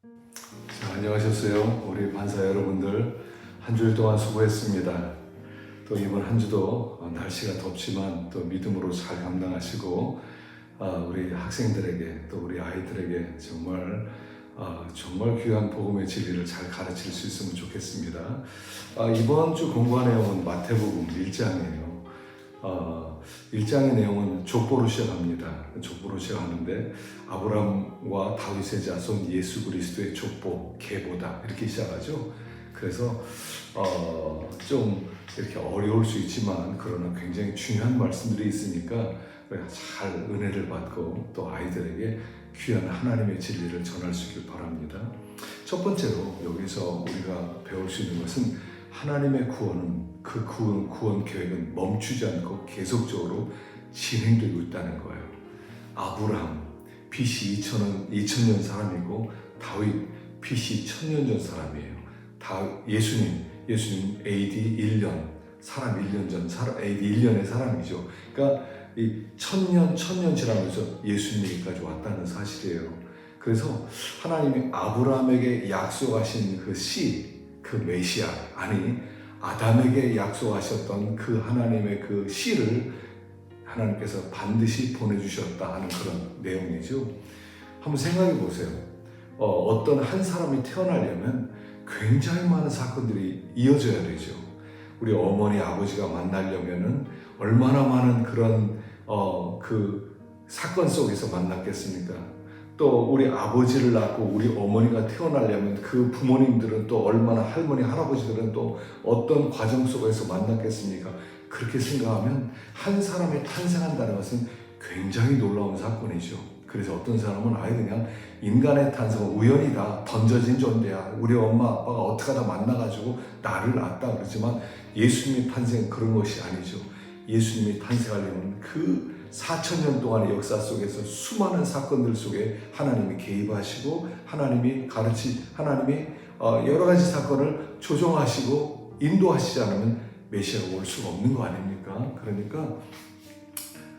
자, 안녕하셨어요. 우리 반사 여러분들 한 주일 동안 수고했습니다. 또 이번 한 주도 날씨가 덥지만 또 믿음으로 잘 감당하시고 우리 학생들에게 또 우리 아이들에게 정말 귀한 복음의 진리를 잘 가르칠 수 있으면 좋겠습니다. 이번 주 공부한 내용은 마태복음 1장이에요. 1장의 내용은 족보로 시작합니다. 족보로 시작하는데 아브라함과 다윗의 자손 예수 그리스도의 족보 계보다 이렇게 시작하죠. 그래서 좀 이렇게 어려울 수 있지만 그러나 굉장히 중요한 말씀들이 있으니까 잘 은혜를 받고 또 아이들에게 귀한 하나님의 진리를 전할 수 있길 바랍니다. 첫 번째로 여기서 우리가 배울 수 있는 것은 하나님의 구원은 그 구원 계획은 멈추지 않고 계속적으로 진행되고 있다는 거예요. 아브라함 BC 2000년 사람이고 다윗 BC 1000년 전 사람이에요. 예수님 AD 1년 사람 1년 전 AD 1년의 사람이죠. 그러니까 이 천년 지나면서 예수님에게까지 왔다는 사실이에요. 그래서 하나님이 아브라함에게 약속하신 그 그 메시아, 아담에게 약속하셨던 그 하나님의 그 씨를 하나님께서 반드시 보내주셨다 하는 그런 내용이죠. 한번 생각해 보세요. 어떤 한 사람이 태어나려면 굉장히 많은 사건들이 이어져야 되죠. 우리 어머니 아버지가 만나려면은 얼마나 많은 그런 그 사건 속에서 만났겠습니까? 또 우리 아버지를 낳고 우리 어머니가 태어나려면 그 부모님들은 또 얼마나 할머니 할아버지들은 또 어떤 과정 속에서 만났겠습니까? 그렇게 생각하면 한 사람이 탄생한다는 것은 굉장히 놀라운 사건이죠. 그래서 어떤 사람은 아예 그냥 인간의 탄생은 우연이다, 던져진 존재야, 우리 엄마 아빠가 어떻게 하다 만나가지고 나를 낳았다 그러지만 예수님의 탄생은 그런 것이 아니죠. 예수님이 탄생하려면 그 4000년 동안의 역사 속에서 수많은 사건들 속에 하나님이 개입하시고 하나님이 여러 가지 사건을 조정하시고 인도하시지 않으면 메시아가 올 수가 없는 거 아닙니까? 그러니까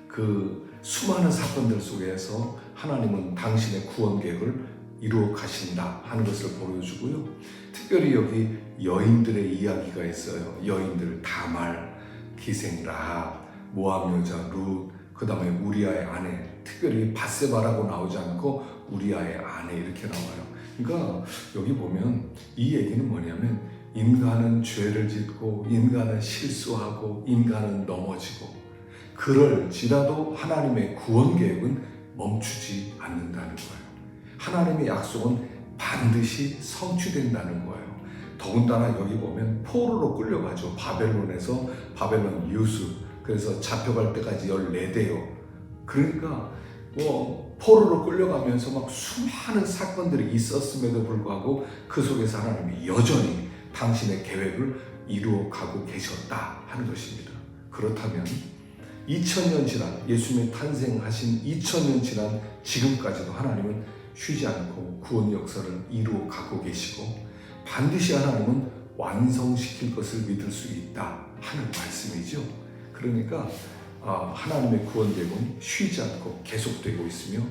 그 수많은 사건들 속에서 하나님은 당신의 구원 계획을 이루어 가신다 하는 것을 보여주고요. 특별히 여기 여인들의 이야기가 있어요. 여인들 다말, 기생 라합, 모압 여자 룻, 그 다음에 우리아의 아내, 특별히 밧세바라고 나오지 않고 우리아의 아내 이렇게 나와요. 그러니까 여기 보면 이 얘기는 뭐냐면 인간은 죄를 짓고 인간은 실수하고 인간은 넘어지고 그럴지라도 하나님의 구원 계획은 멈추지 않는다는 거예요. 하나님의 약속은 반드시 성취된다는 거예요. 더군다나 여기 보면 포로로 끌려가죠. 바벨론에서 바벨론 유수. 그래서 잡혀갈 때까지 14대요. 그러니까 포로로 끌려가면서 막 수많은 사건들이 있었음에도 불구하고 그 속에서 하나님이 여전히 당신의 계획을 이루어가고 계셨다 하는 것입니다. 그렇다면 2000년 지난 예수님이 탄생하신 2000년 지난 지금까지도 하나님은 쉬지 않고 구원 역사를 이루어가고 계시고 반드시 하나님은 완성시킬 것을 믿을 수 있다 하는 말씀이죠. 그러니까 하나님의 구원 계획은 쉬지 않고 계속되고 있으며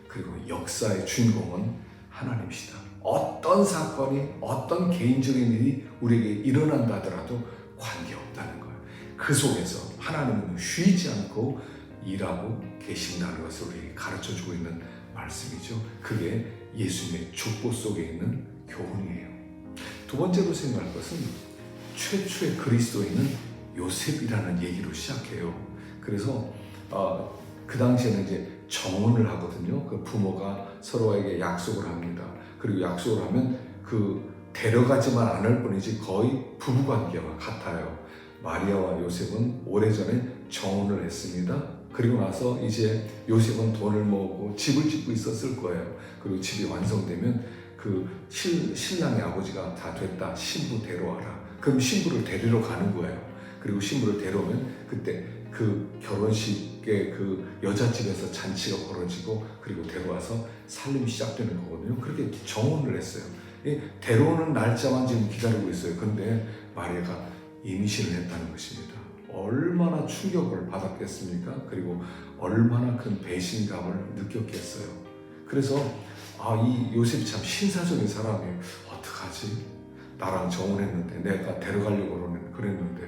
그리고 역사의 주인공은 하나님이시다. 어떤 사건이 어떤 개인적인 일이 우리에게 일어난다 하더라도 관계없다는 거예요. 그 속에서 하나님은 쉬지 않고 일하고 계신다는 것을 우리에게 가르쳐주고 있는 말씀이죠. 그게 예수님의 족보 속에 있는 교훈이에요. 두 번째로 생각할 것은 최초의 그리스도인은 요셉이라는 얘기로 시작해요. 그래서 그 당시에는 이제 정혼을 하거든요. 그 부모가 서로에게 약속을 합니다. 그리고 약속을 하면 그 데려가지만 않을 뿐이지 거의 부부관계와 같아요. 마리아와 요셉은 오래전에 정혼을 했습니다. 그리고 나서 이제 요셉은 돈을 모으고 집을 짓고 있었을 거예요. 그리고 집이 완성되면 그 신랑의 아버지가 다 됐다. 신부 데려와라. 그럼 신부를 데리러 가는 거예요. 그리고 신부를 데려오면 그때 그 결혼식에 그 여자집에서 잔치가 벌어지고 그리고 데려와서 살림이 시작되는 거거든요. 그렇게 정혼을 했어요. 데려오는 날짜만 지금 기다리고 있어요. 그런데 마리아가 임신을 했다는 것입니다. 얼마나 충격을 받았겠습니까? 그리고 얼마나 큰 배신감을 느꼈겠어요. 그래서 이 요셉이 참 신사적인 사람이에요. 어떡하지? 나랑 정혼했는데, 내가 데려가려고 그랬는데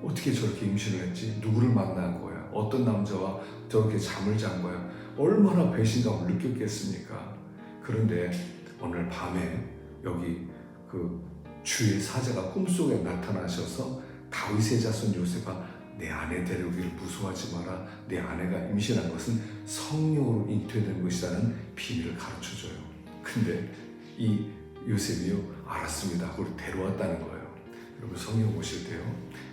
어떻게 저렇게 임신을 했지? 누구를 만난 거야? 어떤 남자와 저렇게 잠을 잔 거야? 얼마나 배신감을 느꼈겠습니까? 그런데 오늘 밤에 여기 그 주의 사자가 꿈속에 나타나셔서 다윗의 자손 요셉아, 내 아내 데려오기를 무서워하지 마라. 내 아내가 임신한 것은 성령으로 잉태된 것이라는 비밀을 가르쳐줘요. 근데 이 요셉이요, 알았습니다. 그걸 데려왔다는 거예요. 여러분, 성경 보실 때요,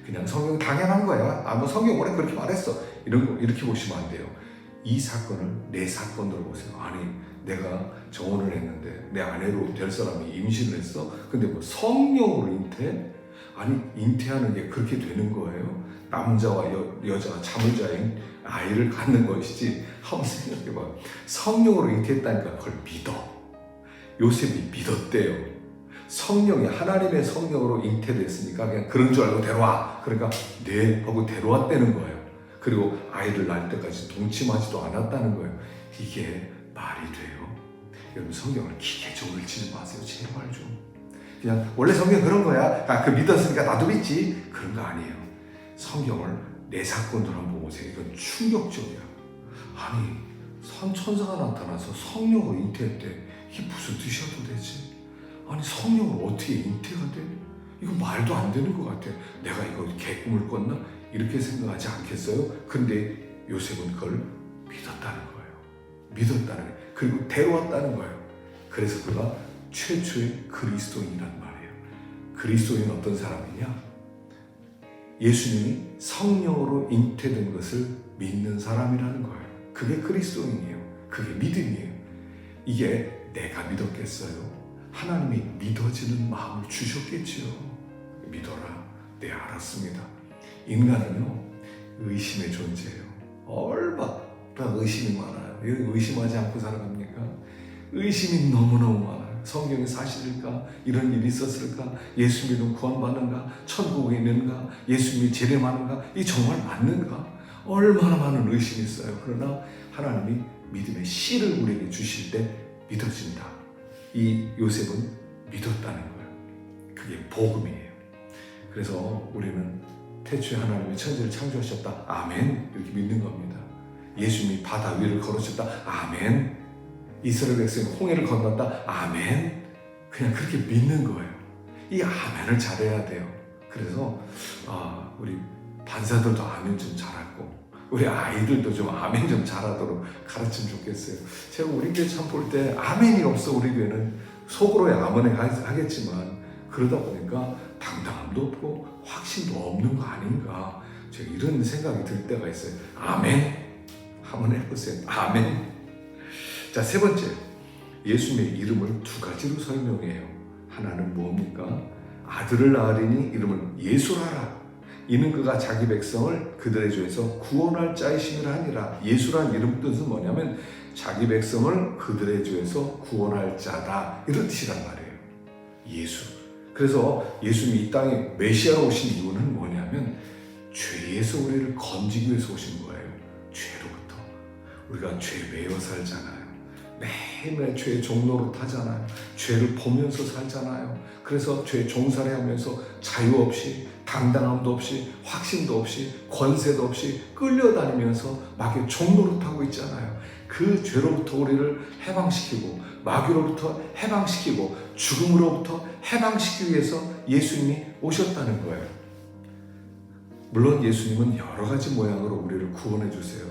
그냥 성경 당연한 거야. 뭐 성경 원래 그렇게 말했어. 이렇게 보시면 안 돼요. 이 사건을 내 사건으로 보세요. 아니, 내가 정혼을 했는데 내 아내로 될 사람이 임신을 했어. 근데 뭐 성령으로 잉태? 아니, 잉태하는 게 그렇게 되는 거예요? 남자와 여자가 잠을 자인 아이를 갖는 것이지. 한번 생각해봐. 성령으로 잉태했다니까 그걸 믿어. 요셉이 믿었대요. 성령이 하나님의 성령으로 잉태됐으니까 그냥 그런 줄 알고 데려와. 그러니까 네 하고 데려왔다는 거예요. 그리고 아이를 낳을 때까지 동침하지도 않았다는 거예요. 이게 말이 돼요? 여러분, 성경을 기계적으로 읽지 마세요. 제발 좀. 그냥 원래 성경 그런 거야. 그 믿었으니까 나도 믿지. 그런 거 아니에요. 성경을 내 사건으로 한번 보세요. 이건 충격적이야. 아니, 천사가 나타나서 성령으로 잉태했대. 이게 무슨 뜻이어도 되지? 아니, 성령으로 어떻게 잉태가 돼? 이거 말도 안 되는 것 같아. 내가 이거 개꿈을 꿨나? 이렇게 생각하지 않겠어요? 근데 요셉은 그걸 믿었다는 거예요. 믿었다는 거예요. 그리고 데려왔다는 거예요. 그래서 그가 최초의 그리스도인이란 말이에요. 그리스도인은 어떤 사람이냐? 예수님이 성령으로 잉태된 것을 믿는 사람이라는 거예요. 그게 그리스도인이에요. 그게 믿음이에요. 이게 내가 믿었겠어요? 하나님이 믿어지는 마음을 주셨겠지요. 믿어라. 네, 알았습니다. 인간은요, 의심의 존재예요. 얼마나 의심이 많아요. 의심하지 않고 살아갑니까? 의심이 너무너무 많아요. 성경이 사실일까? 이런 일이 있었을까? 예수 믿으면 구원받는가? 천국에 있는가? 예수님이 재림하는가? 이 정말 맞는가? 얼마나 많은 의심이 있어요. 그러나 하나님이 믿음의 씨를 우리에게 주실 때 믿어진다. 이 요셉은 믿었다는 거예요. 그게 복음이에요. 그래서 우리는 태초에 하나님이 천지를 창조하셨다. 아멘. 이렇게 믿는 겁니다. 예수님이 바다 위를 걸으셨다. 아멘. 이스라엘 백성이 홍해를 건넜다. 아멘. 그냥 그렇게 믿는 거예요. 이 아멘을 잘해야 돼요. 그래서 우리 반사들도 아멘 좀 잘하고, 우리 아이들도 좀 아멘 좀 잘하도록 가르치면 좋겠어요. 제가 우리 교회 참 볼 때 아멘이 없어. 우리 교회는 속으로야 아멘 하겠지만 그러다 보니까 당당함도 없고 확신도 없는 거 아닌가, 제가 이런 생각이 들 때가 있어요. 아멘 한번 해보세요. 아멘. 자, 세 번째, 예수님의 이름을 두 가지로 설명해요. 하나는 뭡니까? 아들을 낳으리니 이름을 예수라라. 이는 그가 자기 백성을 그들의 죄에서 구원할 자이심이라 하니라. 예수란 이름 뜻은 뭐냐면 자기 백성을 그들의 죄에서 구원할 자다, 이런 뜻이란 말이에요. 예수. 그래서 예수님이 이 땅에 메시아로 오신 이유는 뭐냐면 죄에서 우리를 건지기 위해서 오신 거예요. 죄로부터. 우리가 죄 매여 살잖아요. 매일매일 죄의 종로로 타잖아요. 죄를 보면서 살잖아요. 그래서 죄 종살이 하면서 자유 없이, 당당함도 없이, 확신도 없이, 권세도 없이 끌려다니면서 마귀의 종로로 타고 있잖아요. 그 죄로부터 우리를 해방시키고, 마귀로부터 해방시키고, 죽음으로부터 해방시키기 위해서 예수님이 오셨다는 거예요. 물론 예수님은 여러 가지 모양으로 우리를 구원해 주세요.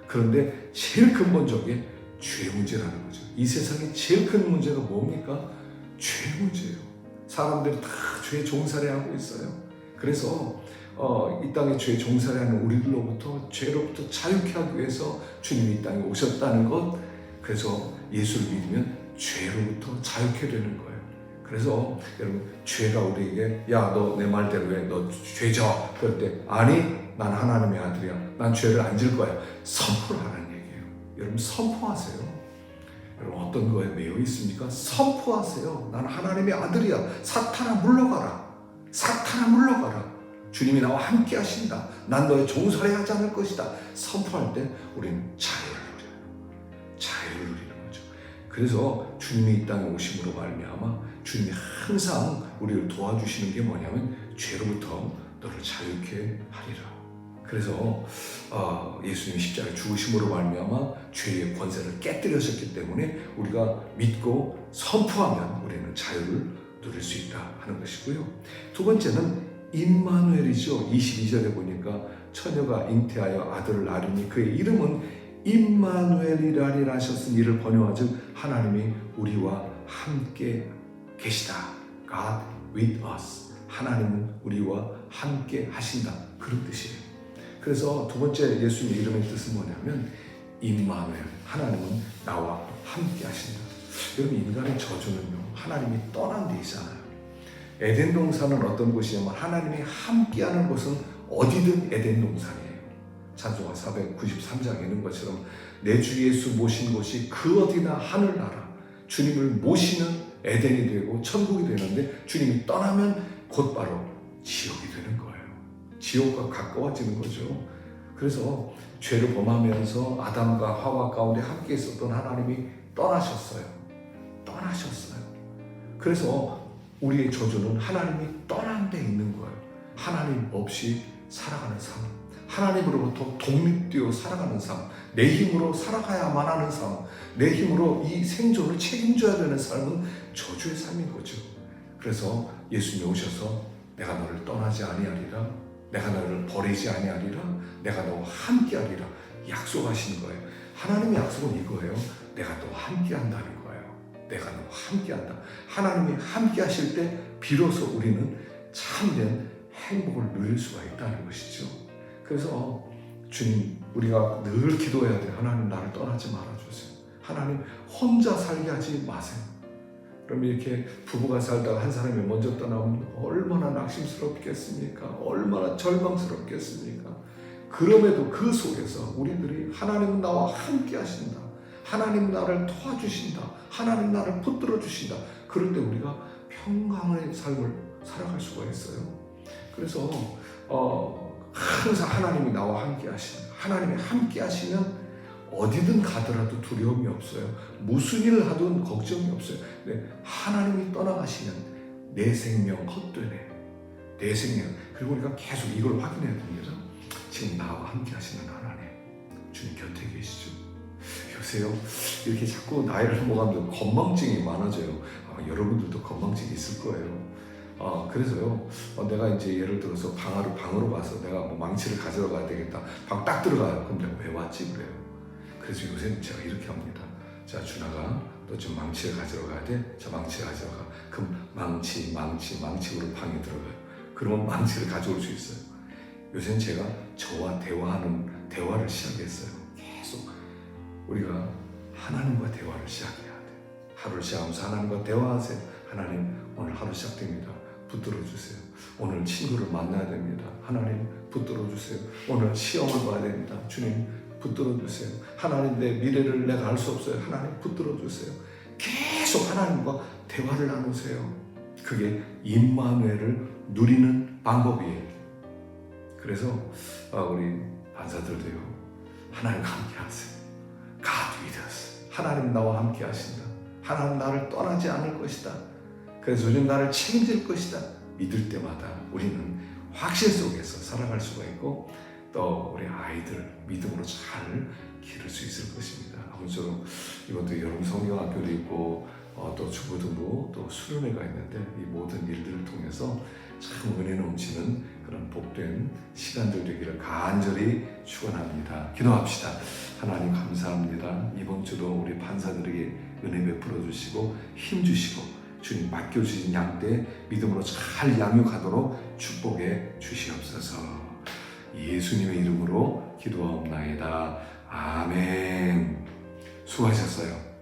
그런데 제일 근본적인 죄 문제라는 거죠. 이 세상에 제일 큰 문제가 뭡니까? 죄 문제예요. 사람들이 다 죄 종살이하고 있어요. 그래서 이 땅에 죄 종살이하는 우리들로부터, 죄로부터 자유케 하기 위해서 주님이 이 땅에 오셨다는 것. 그래서 예수를 믿으면 죄로부터 자유케 되는 거예요. 그래서 여러분, 죄가 우리에게 야, 너 내 말대로 해, 너 죄져. 그럴 때 아니, 난 하나님의 아들이야, 난 죄를 안 질 거야, 선포를 하라는 얘기예요. 여러분, 선포하세요. 여러분, 어떤 거에 매여 있습니까? 선포하세요. 난 하나님의 아들이야. 사탄아 물러가라. 사탄아 물러가라. 주님이 나와 함께 하신다. 난 너의 종살이 하지 않을 것이다. 선포할 때 우리는 자유를 누려요. 자유를 누리는 거죠. 그래서 주님이 이 땅에 오심으로 말미암아 주님이 항상 우리를 도와주시는 게 뭐냐면 죄로부터 너를 자유케 하리라. 그래서 예수님이 십자가에 죽으심으로 말미암아 죄의 권세를 깨뜨리셨기 때문에 우리가 믿고 선포하면 우리는 자유를 누릴 수 있다 하는 것이고요. 두 번째는 임마누엘이죠. 22절에 보니까 처녀가 잉태하여 아들을 낳으니 그의 이름은 임마누엘이라리라 하셨으니 이를 번역하즉 하나님이 우리와 함께 계시다. God with us. 하나님은 우리와 함께 하신다. 그런 뜻이에요. 그래서 두 번째 예수님의 이름의 뜻은 뭐냐면 임마누엘. 하나님은 나와 함께 하신다. 여러분, 인간의 저주는요, 하나님이 떠난 데 있잖아요. 에덴 동산은 어떤 곳이냐면 하나님이 함께하는 곳은 어디든 에덴 동산이에요. 찬송가 493장에 있는 것처럼 내 주 예수 모신 곳이 그 어디나 하늘나라. 주님을 모시는 에덴이 되고 천국이 되는데 주님이 떠나면 곧바로 지옥이 되는 거예요. 지옥과 가까워지는 거죠. 그래서 죄를 범하면서 아담과 하와 가운데 함께 있었던 하나님이 떠나셨어요. 그래서 우리의 저주는 하나님이 떠난 데 있는 거예요. 하나님 없이 살아가는 삶, 하나님으로부터 독립되어 살아가는 삶, 내 힘으로 살아가야만 하는 삶, 내 힘으로 이 생존을 책임져야 되는 삶은 저주의 삶인 거죠. 그래서 예수님이 오셔서 내가 너를 떠나지 아니하리라, 내가 너를 버리지 아니하리라, 내가 너와 함께하리라 약속하신 거예요. 하나님의 약속은 이거예요. 내가 너와 함께한다는 거예요. 내가 너와 함께한다. 하나님이 함께하실 때 비로소 우리는 참된 행복을 누릴 수가 있다는 것이죠. 그래서 주님, 우리가 늘 기도해야 돼요. 하나님, 나를 떠나지 말아주세요. 하나님, 혼자 살게 하지 마세요. 그럼 이렇게 부부가 살다가 한 사람이 먼저 떠나면 얼마나 낙심스럽겠습니까? 얼마나 절망스럽겠습니까? 그럼에도 그 속에서 우리들이 하나님은 나와 함께 하신다. 하나님 나를 도와주신다. 하나님 나를 붙들어 주신다. 그럴 때 우리가 평강의 삶을 살아갈 수가 있어요. 그래서 항상 하나님이 나와 함께 하신다. 하나님이 함께 하시면 어디든 가더라도 두려움이 없어요. 무슨 일을 하든 걱정이 없어요. 근데 하나님이 떠나가시면 내 생명 헛되네. 내 생명. 그리고 우리가 계속 이걸 확인해야 됩니다. 지금 나와 함께 하시는 하나님, 주님 곁에 계시죠. 요새요, 이렇게 자꾸 나이를 먹으면 건망증이 많아져요. 여러분들도 건망증이 있을 거예요. 그래서요, 내가 이제 예를 들어서 방으로 가서 내가 뭐 망치를 가져러 가야 되겠다. 방 딱 들어가요. 그럼 내가 왜 왔지? 그래요. 그래서 요새는 제가 이렇게 합니다. 자, 준아가 너 지금 망치를 가져러 가야 돼? 자, 망치를 가져러 가. 그럼 망치로 방에 들어가요. 그러면 망치를 가져올 수 있어요. 요새는 제가 저와 대화를 시작했어요. 계속 우리가 하나님과 대화를 시작해야 돼. 하루를 시작하면서 하나님과 대화하세요. 하나님, 오늘 하루 시작됩니다. 붙들어 주세요. 오늘 친구를 만나야 됩니다. 하나님, 붙들어 주세요. 오늘 시험을 봐야 됩니다. 주님, 붙들어 주세요. 하나님, 내 미래를 내가 알 수 없어요. 하나님, 붙들어 주세요. 계속 하나님과 대화를 나누세요. 그게 임마누엘을 누리는 방법이에요. 그래서 우리 반사들도요, 하나님과 함께 하세요. God with us. 하나님 나와 함께 하신다. 하나님 나를 떠나지 않을 것이다. 그래서 주님 나를 책임질 것이다. 믿을 때마다 우리는 확신 속에서 살아갈 수가 있고, 또 우리 아이들 믿음으로 잘 기를 수 있을 것입니다. 아무쪼록 이것도 여름 성경학교도 있고 또 주부등부 또 수련회가 있는데 이 모든 일들을 통해서 참 은혜 넘치는 그런 복된 시간들 되기를 간절히 축원합니다. 기도합시다. 하나님 감사합니다. 이번 주도 우리 판사들에게 은혜 베풀어 주시고 힘 주시고 주님 맡겨주신 양떼 믿음으로 잘 양육하도록 축복해 주시옵소서. 예수님의 이름으로 기도하옵나이다. 아멘. 수고하셨어요.